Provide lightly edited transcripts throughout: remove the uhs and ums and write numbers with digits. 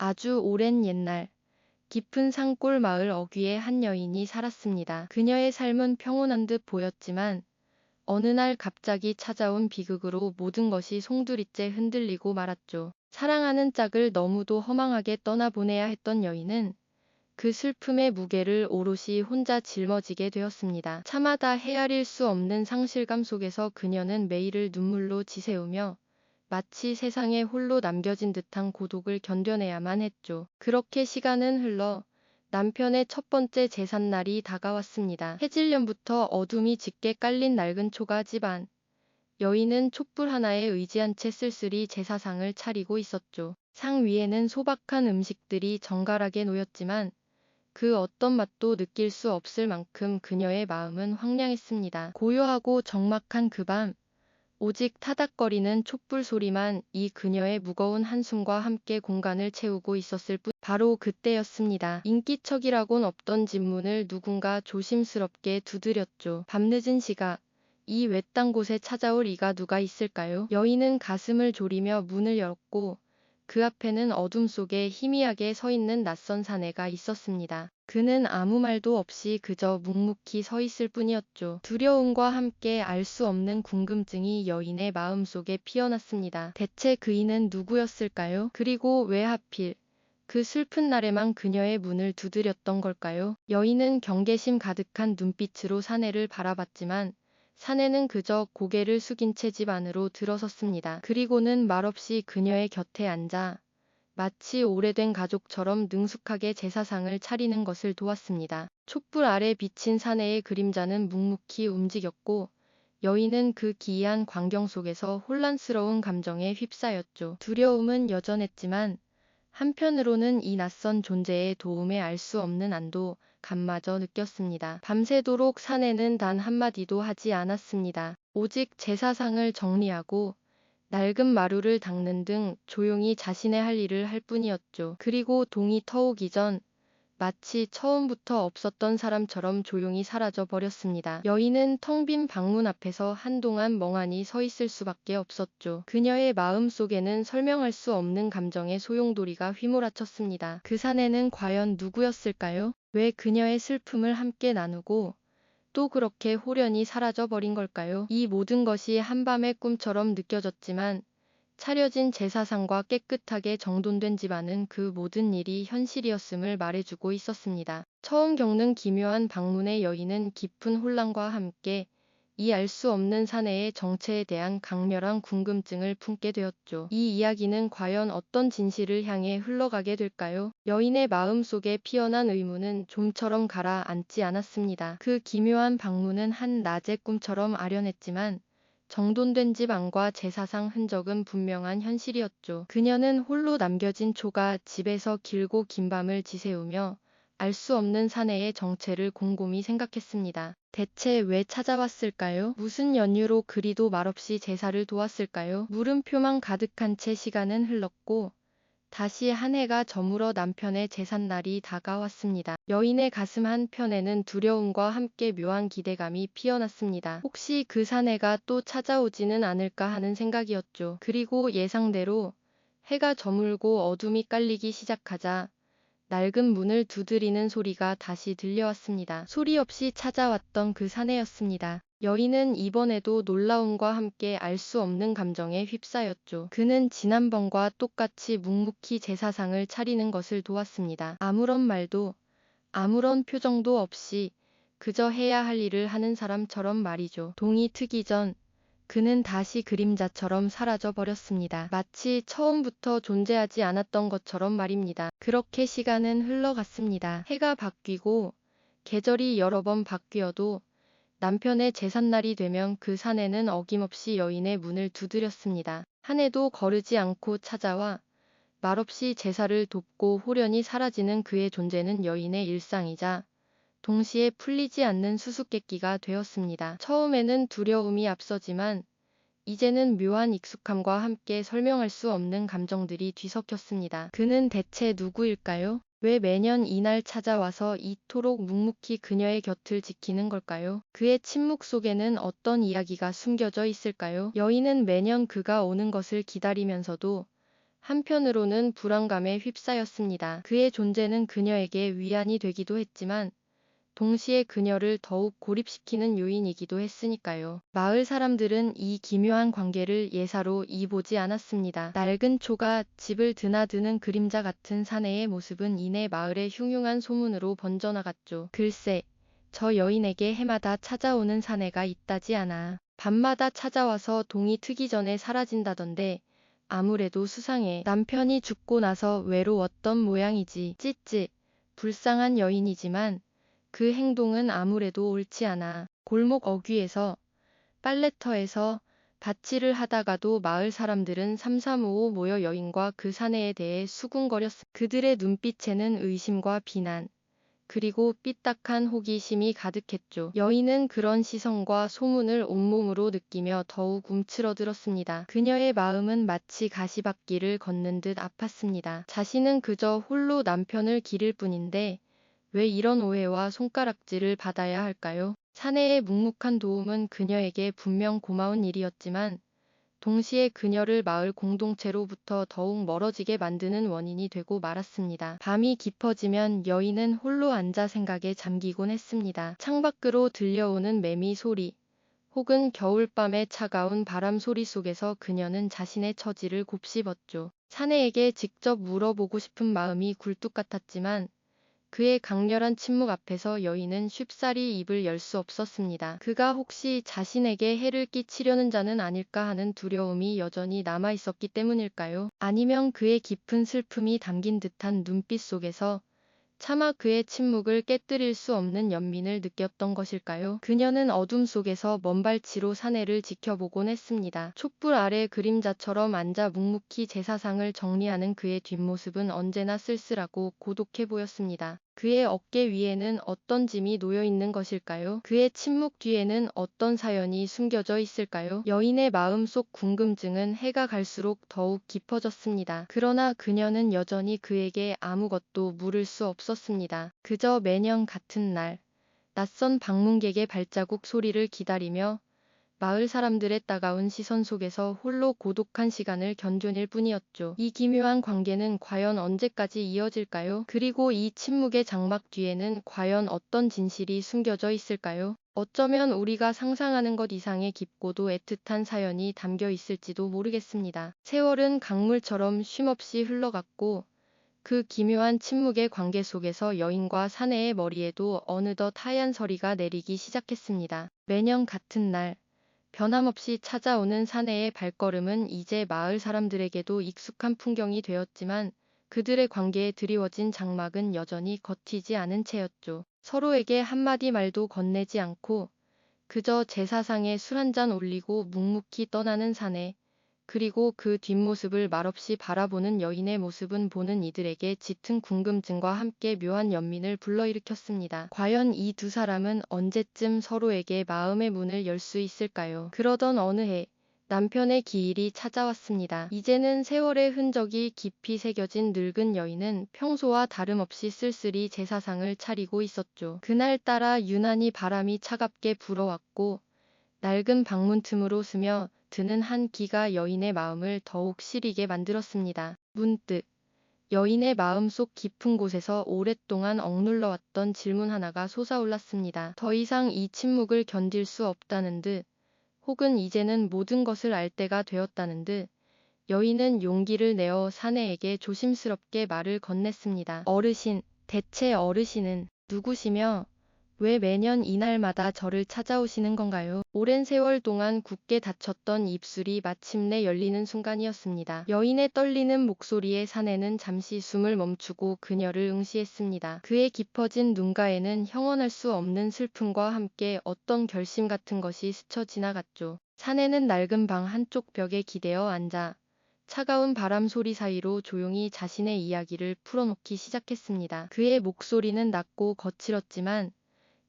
아주 오랜 옛날, 깊은 산골 마을 어귀에 한 여인이 살았습니다. 그녀의 삶은 평온한 듯 보였지만 어느 날 갑자기 찾아온 비극으로 모든 것이 송두리째 흔들리고 말았죠. 사랑하는 짝을 너무도 허망하게 떠나보내야 했던 여인은 그 슬픔의 무게를 오롯이 혼자 짊어지게 되었습니다. 차마다 헤아릴 수 없는 상실감 속에서 그녀는 매일을 눈물로 지새우며 마치 세상에 홀로 남겨진 듯한 고독을 견뎌내야만 했죠. 그렇게 시간은 흘러 남편의 첫 번째 제삿날이 다가왔습니다. 해질녘부터 어둠이 짙게 깔린 낡은 초가 집안. 여인은 촛불 하나에 의지한 채 쓸쓸히 제사상을 차리고 있었죠. 상 위에는 소박한 음식들이 정갈하게 놓였지만 그 어떤 맛도 느낄 수 없을 만큼 그녀의 마음은 황량했습니다. 고요하고 적막한 그 밤, 오직 타닥거리는 촛불 소리만 이 그녀의 무거운 한숨과 함께 공간을 채우고 있었을 뿐. 바로 그때였습니다. 인기척이라곤 없던 집 문을 누군가 조심스럽게 두드렸죠. 밤늦은 시각, 이 외딴 곳에 찾아올 이가 누가 있을까요? 여인은 가슴을 졸이며 문을 열었고 그 앞에는 어둠 속에 희미하게 서 있는 낯선 사내가 있었습니다. 그는 아무 말도 없이 그저 묵묵히 서 있을 뿐이었죠. 두려움과 함께 알 수 없는 궁금증이 여인의 마음속에 피어났습니다. 대체 그이는 누구였을까요? 그리고 왜 하필 그 슬픈 날에만 그녀의 문을 두드렸던 걸까요? 여인은 경계심 가득한 눈빛으로 사내를 바라봤지만 사내는 그저 고개를 숙인 채 집 안으로 들어섰습니다. 그리고는 말없이 그녀의 곁에 앉아 마치 오래된 가족처럼 능숙하게 제사상을 차리는 것을 도왔습니다. 촛불 아래 비친 사내의 그림자는 묵묵히 움직였고 여인은 그 기이한 광경 속에서 혼란스러운 감정에 휩싸였죠. 두려움은 여전했지만 한편으로는 이 낯선 존재의 도움에 알 수 없는 안도감마저 느꼈습니다. 밤새도록 사내는 단 한마디도 하지 않았습니다. 오직 제사상을 정리하고 낡은 마루를 닦는 등 조용히 자신의 할 일을 할 뿐이었죠. 그리고 동이 터오기 전 마치 처음부터 없었던 사람처럼 조용히 사라져 버렸습니다. 여인은 텅 빈 방문 앞에서 한동안 멍하니 서 있을 수밖에 없었죠. 그녀의 마음 속에는 설명할 수 없는 감정의 소용돌이가 휘몰아쳤습니다. 그 사내는 과연 누구였을까요? 왜 그녀의 슬픔을 함께 나누고 또 그렇게 홀연히 사라져버린 걸까요? 이 모든 것이 한밤의 꿈처럼 느껴졌지만 차려진 제사상과 깨끗하게 정돈된 집안은 그 모든 일이 현실이었음을 말해주고 있었습니다. 처음 겪는 기묘한 방문의 여인은 깊은 혼란과 함께 이 알 수 없는 사내의 정체에 대한 강렬한 궁금증을 품게 되었죠. 이 이야기는 과연 어떤 진실을 향해 흘러가게 될까요? 여인의 마음 속에 피어난 의문은 좀처럼 가라앉지 않았습니다. 그 기묘한 방문은 한 낮의 꿈처럼 아련했지만 정돈된 집 안과 제사상 흔적은 분명한 현실이었죠. 그녀는 홀로 남겨진 초가 집에서 길고 긴 밤을 지새우며 알 수 없는 사내의 정체를 곰곰이 생각했습니다. 대체 왜 찾아왔을까요? 무슨 연유로 그리도 말없이 제사를 도왔을까요? 물음표만 가득한 채 시간은 흘렀고 다시 한 해가 저물어 남편의 제삿날이 다가왔습니다. 여인의 가슴 한편에는 두려움과 함께 묘한 기대감이 피어났습니다. 혹시 그 사내가 또 찾아오지는 않을까 하는 생각이었죠. 그리고 예상대로 해가 저물고 어둠이 깔리기 시작하자 낡은 문을 두드리는 소리가 다시 들려왔습니다. 소리 없이 찾아왔던 그 사내였습니다. 여인은 이번에도 놀라움과 함께 알 수 없는 감정에 휩싸였죠. 그는 지난번과 똑같이 묵묵히 제사상을 차리는 것을 도왔습니다. 아무런 말도, 아무런 표정도 없이 그저 해야 할 일을 하는 사람처럼 말이죠. 동이 트기 전 그는 다시 그림자처럼 사라져 버렸습니다. 마치 처음부터 존재하지 않았던 것처럼 말입니다. 그렇게 시간은 흘러갔습니다. 해가 바뀌고 계절이 여러 번 바뀌어도 남편의 제삿날이 되면 그 사내는 어김없이 여인의 문을 두드렸습니다. 한 해도 거르지 않고 찾아와 말없이 제사를 돕고 홀연히 사라지는 그의 존재는 여인의 일상이자 동시에 풀리지 않는 수수께끼가 되었습니다. 처음에는 두려움이 앞서지만 이제는 묘한 익숙함과 함께 설명할 수 없는 감정들이 뒤섞였습니다. 그는 대체 누구일까요? 왜 매년 이날 찾아와서 이토록 묵묵히 그녀의 곁을 지키는 걸까요? 그의 침묵 속에는 어떤 이야기가 숨겨져 있을까요? 여인은 매년 그가 오는 것을 기다리면서도 한편으로는 불안감에 휩싸였습니다. 그의 존재는 그녀에게 위안이 되기도 했지만 동시에 그녀를 더욱 고립시키는 요인이기도 했으니까요. 마을 사람들은 이 기묘한 관계를 예사로 보지 않았습니다. 낡은 초가 집을 드나드는 그림자 같은 사내의 모습은 이내 마을의 흉흉한 소문으로 번져나갔죠. 글쎄, 저 여인에게 해마다 찾아오는 사내가 있다지 않아. 밤마다 찾아와서 동이 트기 전에 사라진다던데 아무래도 수상해. 남편이 죽고 나서 외로웠던 모양이지. 찌찌. 불쌍한 여인이지만 그 행동은 아무래도 옳지 않아. 골목 어귀에서, 빨래터에서, 밭일을 하다가도 마을 사람들은 삼삼오오 모여 여인과 그 사내에 대해 수군거렸습니다. 그들의 눈빛에는 의심과 비난, 그리고 삐딱한 호기심이 가득했죠. 여인은 그런 시선과 소문을 온몸으로 느끼며 더욱 움츠러들었습니다. 그녀의 마음은 마치 가시밭길을 걷는 듯 아팠습니다. 자신은 그저 홀로 남편을 기를 뿐인데 왜 이런 오해와 손가락질을 받아야 할까요? 사내의 묵묵한 도움은 그녀에게 분명 고마운 일이었지만 동시에 그녀를 마을 공동체로부터 더욱 멀어지게 만드는 원인이 되고 말았습니다. 밤이 깊어지면 여인은 홀로 앉아 생각에 잠기곤 했습니다. 창밖으로 들려오는 매미 소리, 혹은 겨울밤의 차가운 바람 소리 속에서 그녀는 자신의 처지를 곱씹었죠. 사내에게 직접 물어보고 싶은 마음이 굴뚝 같았지만 그의 강렬한 침묵 앞에서 여인은 쉽사리 입을 열 수 없었습니다. 그가 혹시 자신에게 해를 끼치려는 자는 아닐까 하는 두려움이 여전히 남아있었기 때문일까요? 아니면 그의 깊은 슬픔이 담긴 듯한 눈빛 속에서 차마 그의 침묵을 깨뜨릴 수 없는 연민을 느꼈던 것일까요? 그녀는 어둠 속에서 먼발치로 사내를 지켜보곤 했습니다. 촛불 아래 그림자처럼 앉아 묵묵히 제사상을 정리하는 그의 뒷모습은 언제나 쓸쓸하고 고독해 보였습니다. 그의 어깨 위에는 어떤 짐이 놓여 있는 것일까요? 그의 침묵 뒤에는 어떤 사연이 숨겨져 있을까요? 여인의 마음속 궁금증은 해가 갈수록 더욱 깊어졌습니다. 그러나 그녀는 여전히 그에게 아무것도 물을 수 없었습니다. 그저 매년 같은 날, 낯선 방문객의 발자국 소리를 기다리며 마을 사람들의 따가운 시선 속에서 홀로 고독한 시간을 견뎌낼 뿐이었죠. 이 기묘한 관계는 과연 언제까지 이어질까요? 그리고 이 침묵의 장막 뒤에는 과연 어떤 진실이 숨겨져 있을까요? 어쩌면 우리가 상상하는 것 이상의 깊고도 애틋한 사연이 담겨 있을지도 모르겠습니다. 세월은 강물처럼 쉼없이 흘러갔고 그 기묘한 침묵의 관계 속에서 여인과 사내의 머리에도 어느덧 하얀 서리가 내리기 시작했습니다. 매년 같은 날, 변함없이 찾아오는 사내의 발걸음은 이제 마을 사람들에게도 익숙한 풍경이 되었지만 그들의 관계에 드리워진 장막은 여전히 걷히지 않은 채였죠. 서로에게 한마디 말도 건네지 않고 그저 제사상에 술 한 잔 올리고 묵묵히 떠나는 사내, 그리고 그 뒷모습을 말없이 바라보는 여인의 모습은 보는 이들에게 짙은 궁금증과 함께 묘한 연민을 불러일으켰습니다. 과연 이 두 사람은 언제쯤 서로에게 마음의 문을 열 수 있을까요? 그러던 어느 해, 남편의 기일이 찾아왔습니다. 이제는 세월의 흔적이 깊이 새겨진 늙은 여인은 평소와 다름없이 쓸쓸히 제사상을 차리고 있었죠. 그날따라 유난히 바람이 차갑게 불어왔고 낡은 방문 틈으로 스며 드는 한 기가 여인의 마음을 더욱 시리게 만들었습니다. 문득 여인의 마음속 깊은 곳에서 오랫동안 억눌러왔던 질문 하나가 솟아올랐습니다. 더 이상 이 침묵을 견딜 수 없다는 듯, 혹은 이제는 모든 것을 알 때가 되었다는 듯, 여인은 용기를 내어 사내에게 조심스럽게 말을 건넸습니다. 어르신, 대체 어르신은 누구시며 왜 매년 이날마다 저를 찾아오시는 건가요? 오랜 세월 동안 굳게 닫혔던 입술이 마침내 열리는 순간이었습니다. 여인의 떨리는 목소리에 사내는 잠시 숨을 멈추고 그녀를 응시했습니다. 그의 깊어진 눈가에는 형언할 수 없는 슬픔과 함께 어떤 결심 같은 것이 스쳐 지나갔죠. 사내는 낡은 방 한쪽 벽에 기대어 앉아 차가운 바람 소리 사이로 조용히 자신의 이야기를 풀어놓기 시작했습니다. 그의 목소리는 낮고 거칠었지만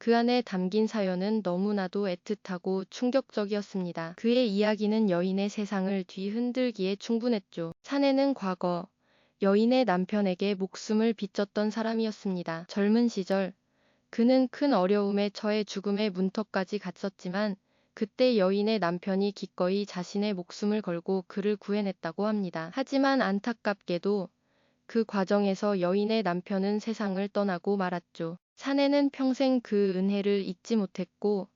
그 안에 담긴 사연은 너무나도 애틋하고 충격적이었습니다. 그의 이야기는 여인의 세상을 뒤흔들기에 충분했죠. 사내는 과거, 여인의 남편에게 목숨을 비쳤던 사람이었습니다. 젊은 시절, 그는 큰 어려움에 처해 죽음의 문턱까지 갔었지만 그때 여인의 남편이 기꺼이 자신의 목숨을 걸고 그를 구해냈다고 합니다. 하지만 안타깝게도 그 과정에서 여인의 남편은 세상을 떠나고 말았죠. 사내는 평생 그 은혜를 잊지 못했고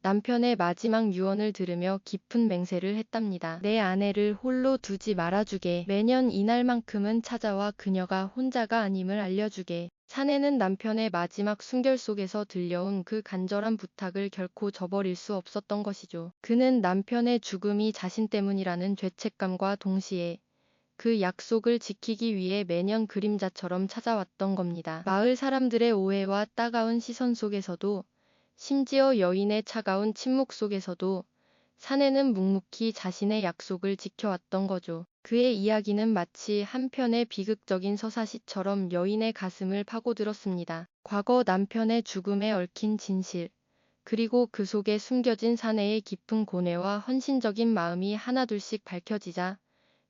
남편의 마지막 유언을 들으며 깊은 맹세를 했답니다. 내 아내를 홀로 두지 말아주게. 매년 이날만큼은 찾아와 그녀가 혼자가 아님을 알려주게. 사내는 남편의 마지막 순결 속에서 들려온 그 간절한 부탁을 결코 저버릴 수 없었던 것이죠. 그는 남편의 죽음이 자신 때문이라는 죄책감과 동시에 그 약속을 지키기 위해 매년 그림자처럼 찾아왔던 겁니다. 마을 사람들의 오해와 따가운 시선 속에서도, 심지어 여인의 차가운 침묵 속에서도 사내는 묵묵히 자신의 약속을 지켜왔던 거죠. 그의 이야기는 마치 한 편의 비극적인 서사시처럼 여인의 가슴을 파고들었습니다. 과거 남편의 죽음에 얽힌 진실, 그리고 그 속에 숨겨진 사내의 깊은 고뇌와 헌신적인 마음이 하나둘씩 밝혀지자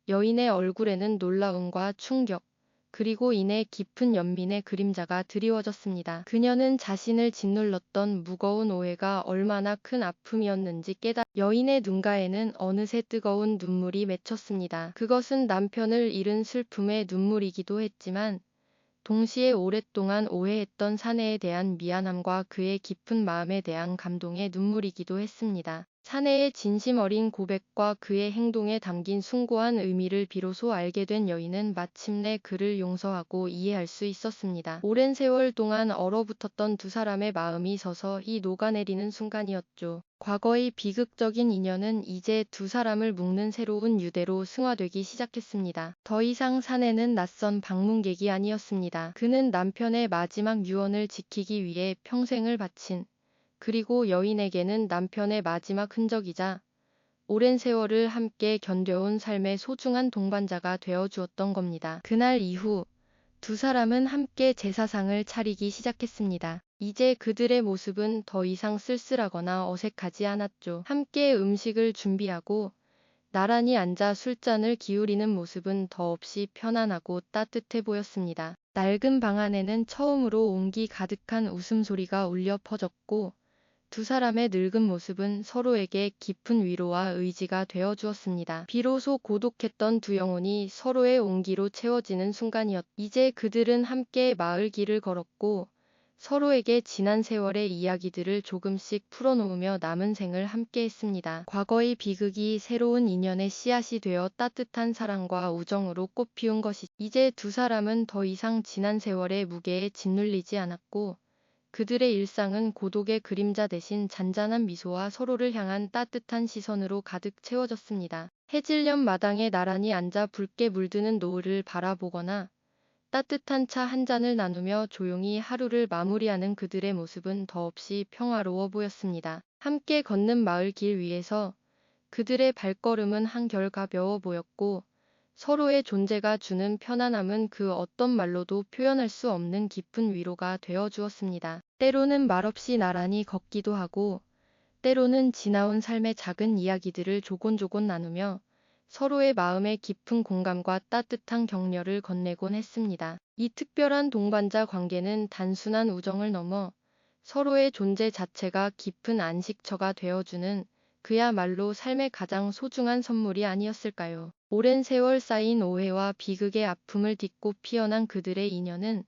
여인의 얼굴에는 놀라움과 충격, 그리고 이내 깊은 연민의 그림자가 드리워졌습니다. 그녀는 자신을 짓눌렀던 무거운 오해가 얼마나 큰 아픔이었는지 여인의 눈가에는 어느새 뜨거운 눈물이 맺혔습니다. 그것은 남편을 잃은 슬픔의 눈물이기도 했지만 동시에 오랫동안 오해했던 사내에 대한 미안함과 그의 깊은 마음에 대한 감동의 눈물이기도 했습니다. 사내의 진심 어린 고백과 그의 행동에 담긴 숭고한 의미를 비로소 알게 된 여인은 마침내 그를 용서하고 이해할 수 있었습니다. 오랜 세월 동안 얼어붙었던 두 사람의 마음이 서서히 녹아내리는 순간이었죠. 과거의 비극적인 인연은 이제 두 사람을 묶는 새로운 유대로 승화되기 시작했습니다. 더 이상 사내는 낯선 방문객이 아니었습니다. 그는 남편의 마지막 유언을 지키기 위해 평생을 바친, 그리고 여인에게는 남편의 마지막 흔적이자 오랜 세월을 함께 견뎌온 삶의 소중한 동반자가 되어 주었던 겁니다. 그날 이후 두 사람은 함께 제사상을 차리기 시작했습니다. 이제 그들의 모습은 더 이상 쓸쓸하거나 어색하지 않았죠. 함께 음식을 준비하고 나란히 앉아 술잔을 기울이는 모습은 더없이 편안하고 따뜻해 보였습니다. 낡은 방 안에는 처음으로 온기 가득한 웃음소리가 울려 퍼졌고 두 사람의 늙은 모습은 서로에게 깊은 위로와 의지가 되어 주었습니다. 비로소 고독했던 두 영혼이 서로의 온기로 채워지는 이제 그들은 함께 마을 길을 걸었고 서로에게 지난 세월의 이야기들을 조금씩 풀어놓으며 남은 생을 함께 했습니다. 과거의 비극이 새로운 인연의 씨앗이 되어 따뜻한 사랑과 우정으로 꽃피운 이제 두 사람은 더 이상 지난 세월의 무게에 짓눌리지 않았고 그들의 일상은 고독의 그림자 대신 잔잔한 미소와 서로를 향한 따뜻한 시선으로 가득 채워졌습니다. 해질녘 마당에 나란히 앉아 붉게 물드는 노을을 바라보거나 따뜻한 차 한 잔을 나누며 조용히 하루를 마무리하는 그들의 모습은 더없이 평화로워 보였습니다. 함께 걷는 마을 길 위에서 그들의 발걸음은 한결 가벼워 보였고 서로의 존재가 주는 편안함은 그 어떤 말로도 표현할 수 없는 깊은 위로가 되어 주었습니다. 때로는 말없이 나란히 걷기도 하고 때로는 지나온 삶의 작은 이야기들을 조곤조곤 나누며 서로의 마음의 깊은 공감과 따뜻한 격려를 건네곤 했습니다. 이 특별한 동반자 관계는 단순한 우정을 넘어 서로의 존재 자체가 깊은 안식처가 되어주는 그야말로 삶의 가장 소중한 선물이 아니었을까요? 오랜 세월 쌓인 오해와 비극의 아픔을 딛고 피어난 그들의 인연은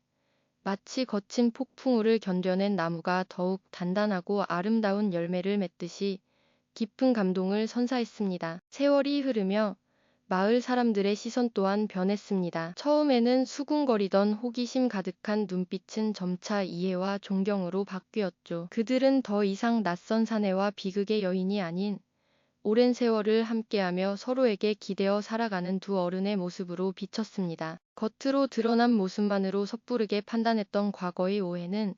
마치 거친 폭풍우를 견뎌낸 나무가 더욱 단단하고 아름다운 열매를 맺듯이 깊은 감동을 선사했습니다. 세월이 흐르며 마을 사람들의 시선 또한 변했습니다. 처음에는 수군거리던 호기심 가득한 눈빛은 점차 이해와 존경으로 바뀌었죠. 그들은 더 이상 낯선 사내와 비극의 여인이 아닌 오랜 세월을 함께하며 서로에게 기대어 살아가는 두 어른의 모습으로 비쳤습니다. 겉으로 드러난 모습만으로 섣부르게 판단했던 과거의 오해는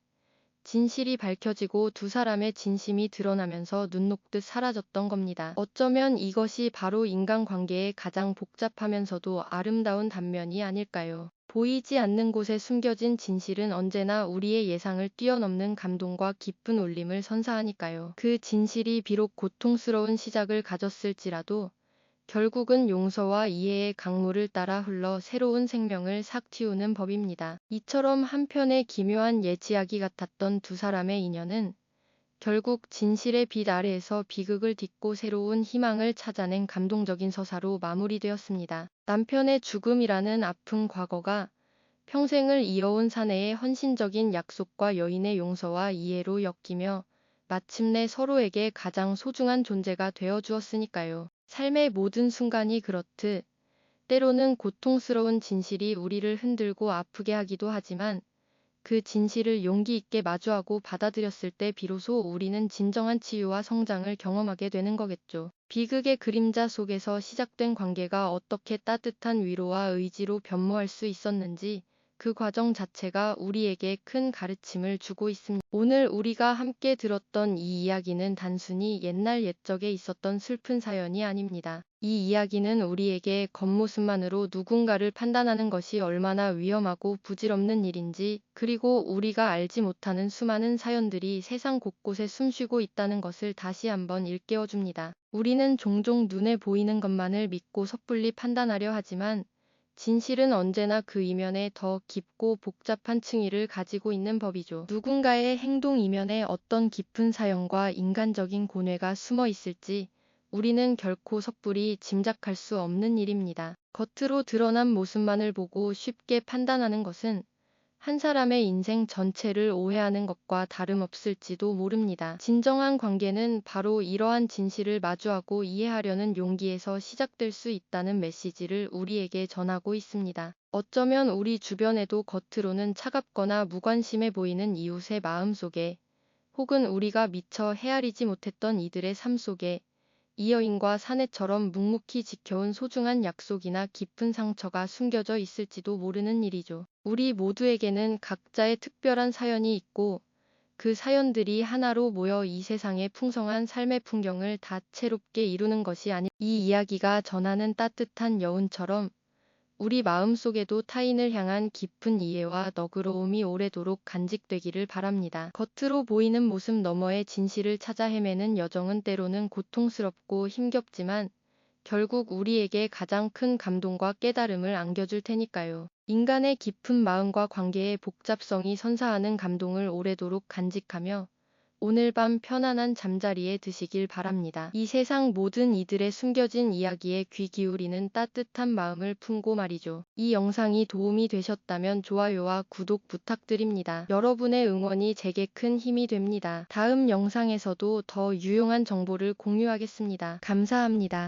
진실이 밝혀지고 두 사람의 진심이 드러나면서 눈 녹듯 사라졌던 겁니다. 어쩌면 이것이 바로 인간관계의 가장 복잡하면서도 아름다운 단면이 아닐까요? 보이지 않는 곳에 숨겨진 진실은 언제나 우리의 예상을 뛰어넘는 감동과 깊은 울림을 선사하니까요. 그 진실이 비록 고통스러운 시작을 가졌을지라도 결국은 용서와 이해의 강물을 따라 흘러 새로운 생명을 싹 틔우는 법입니다. 이처럼 한편의 기묘한 예지하기 같았던 두 사람의 인연은 결국 진실의 빛 아래에서 비극을 딛고 새로운 희망을 찾아낸 감동적인 서사로 마무리되었습니다. 남편의 죽음이라는 아픈 과거가 평생을 이어온 사내의 헌신적인 약속과 여인의 용서와 이해로 엮이며 마침내 서로에게 가장 소중한 존재가 되어 주었으니까요. 삶의 모든 순간이 그렇듯 때로는 고통스러운 진실이 우리를 흔들고 아프게 하기도 하지만 그 진실을 용기 있게 마주하고 받아들였을 때 비로소 우리는 진정한 치유와 성장을 경험하게 되는 거겠죠. 비극의 그림자 속에서 시작된 관계가 어떻게 따뜻한 위로와 의지로 변모할 수 있었는지 그 과정 자체가 우리에게 큰 가르침을 주고 있습니다. 오늘 우리가 함께 들었던 이 이야기는 단순히 옛날 옛적에 있었던 슬픈 사연이 아닙니다. 이 이야기는 우리에게 겉모습만으로 누군가를 판단하는 것이 얼마나 위험하고 부질없는 일인지, 그리고 우리가 알지 못하는 수많은 사연들이 세상 곳곳에 숨쉬고 있다는 것을 다시 한번 일깨워줍니다. 우리는 종종 눈에 보이는 것만을 믿고 섣불리 판단하려 하지만 진실은 언제나 그 이면에 더 깊고 복잡한 층위를 가지고 있는 법이죠. 누군가의 행동 이면에 어떤 깊은 사연과 인간적인 고뇌가 숨어 있을지 우리는 결코 섣불리 짐작할 수 없는 일입니다. 겉으로 드러난 모습만을 보고 쉽게 판단하는 것은 한 사람의 인생 전체를 오해하는 것과 다름없을지도 모릅니다. 진정한 관계는 바로 이러한 진실을 마주하고 이해하려는 용기에서 시작될 수 있다는 메시지를 우리에게 전하고 있습니다. 어쩌면 우리 주변에도 겉으로는 차갑거나 무관심해 보이는 이웃의 마음 속에, 혹은 우리가 미처 헤아리지 못했던 이들의 삶 속에 이 여인과 사내처럼 묵묵히 지켜온 소중한 약속이나 깊은 상처가 숨겨져 있을지도 모르는 일이죠. 우리 모두에게는 각자의 특별한 사연이 있고 그 사연들이 하나로 모여 이 세상의 풍성한 삶의 풍경을 다채롭게 이루는 것이 아니, 이 이야기가 전하는 따뜻한 여운처럼 우리 마음속에도 타인을 향한 깊은 이해와 너그러움이 오래도록 간직되기를 바랍니다. 겉으로 보이는 모습 너머의 진실을 찾아 헤매는 여정은 때로는 고통스럽고 힘겹지만 결국 우리에게 가장 큰 감동과 깨달음을 안겨줄 테니까요. 인간의 깊은 마음과 관계의 복잡성이 선사하는 감동을 오래도록 간직하며 오늘 밤 편안한 잠자리에 드시길 바랍니다. 이 세상 모든 이들의 숨겨진 이야기에 귀 기울이는 따뜻한 마음을 품고 말이죠. 이 영상이 도움이 되셨다면 좋아요와 구독 부탁드립니다. 여러분의 응원이 제게 큰 힘이 됩니다. 다음 영상에서도 더 유용한 정보를 공유하겠습니다. 감사합니다.